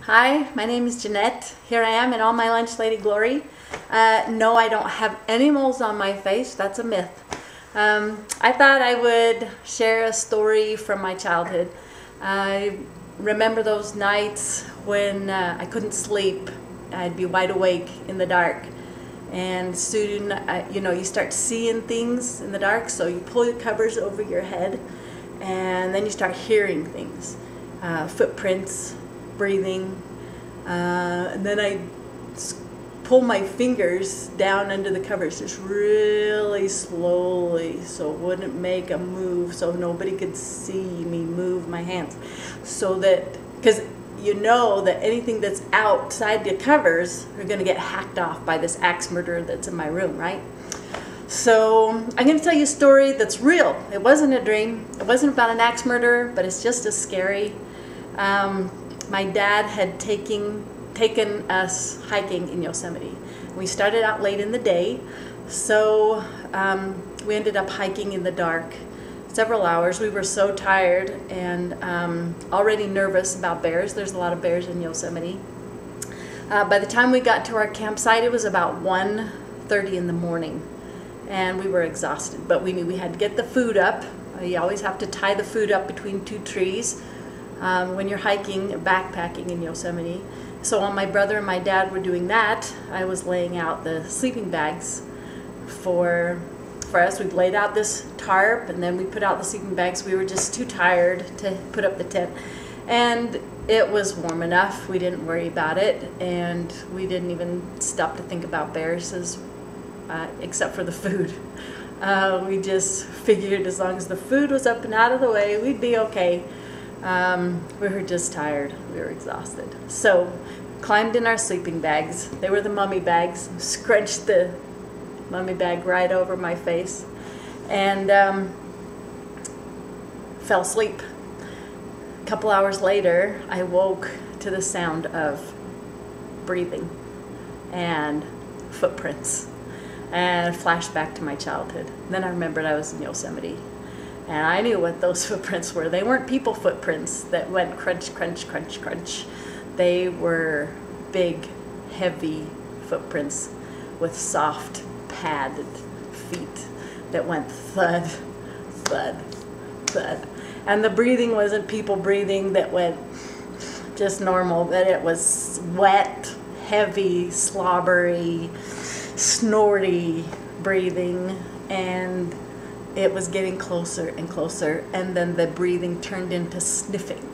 Hi, my name is Jeannette. Here I am in all my lunch lady glory. No, I don't have any moles on my face. That's a myth. I thought I would share a story from my childhood. I remember those nights when I couldn't sleep. I'd be wide awake in the dark. And soon, you start seeing things in the dark, so you pull your covers over your head, and then you start hearing things. Footprints, breathing, and then I pull my fingers down under the covers just really slowly so it wouldn't make a move, so nobody could see me move my hands, so that, because you know that anything that's outside the covers are going to get hacked off by this axe murderer that's in my room, right? So I'm going to tell you a story that's real. It wasn't a dream. It wasn't about an axe murderer, but it's just as scary. My dad had taken us hiking in Yosemite. We started out late in the day, so we ended up hiking in the dark several hours. We were so tired and already nervous about bears. There's a lot of bears in Yosemite. By the time we got to our campsite, it was about 1:30 in the morning, and we were exhausted, but we knew we had to get the food up. You always have to tie the food up between two trees when you're hiking or backpacking in Yosemite. So while my brother and my dad were doing that, I was laying out the sleeping bags for us. We laid out this tarp, and then we put out the sleeping bags. We were just too tired to put up the tent, and it was warm enough. We didn't worry about it, and we didn't even stop to think about bears except for the food. We just figured as long as the food was up and out of the way, we'd be okay. We were just tired. We were exhausted. So climbed in our sleeping bags. They were the mummy bags. Scrunched the mummy bag right over my face and fell asleep. A couple hours later, I woke to the sound of breathing and footprints and flashed back to my childhood. Then I remembered I was in Yosemite. And I knew what those footprints were. They weren't people footprints that went crunch, crunch, crunch, crunch. They were big, heavy footprints with soft, padded feet that went thud, thud, thud. And the breathing wasn't people breathing that went just normal, but it was wet, heavy, slobbery, snorty breathing, and it was getting closer and closer, and then the breathing turned into sniffing,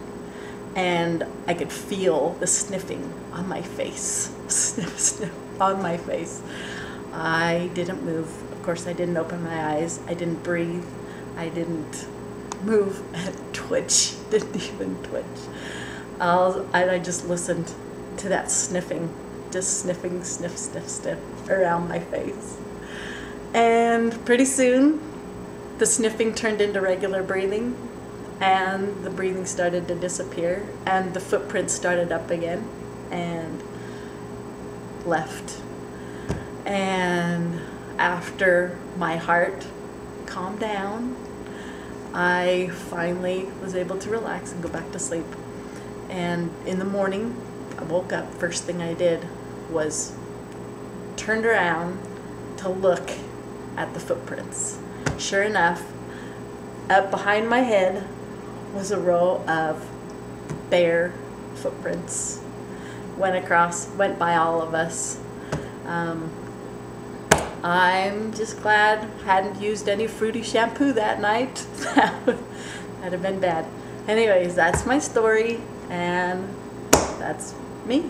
and I could feel the sniffing on my face. Sniff, sniff on my face. I didn't move. Of course, I didn't open my eyes. I didn't breathe. I didn't move and twitch. Didn't even twitch. I just listened to that sniffing, just sniffing, sniff, sniff, sniff around my face. And pretty soon, the sniffing turned into regular breathing, and the breathing started to disappear, and the footprints started up again and left. And after my heart calmed down, I finally was able to relax and go back to sleep. And in the morning, I woke up. First thing I did was turned around to look at the footprints. Sure enough, up behind my head was a row of bear footprints. Went by all of us. I'm just glad I hadn't used any fruity shampoo that night. That'd have been bad. Anyways, that's my story, and that's me.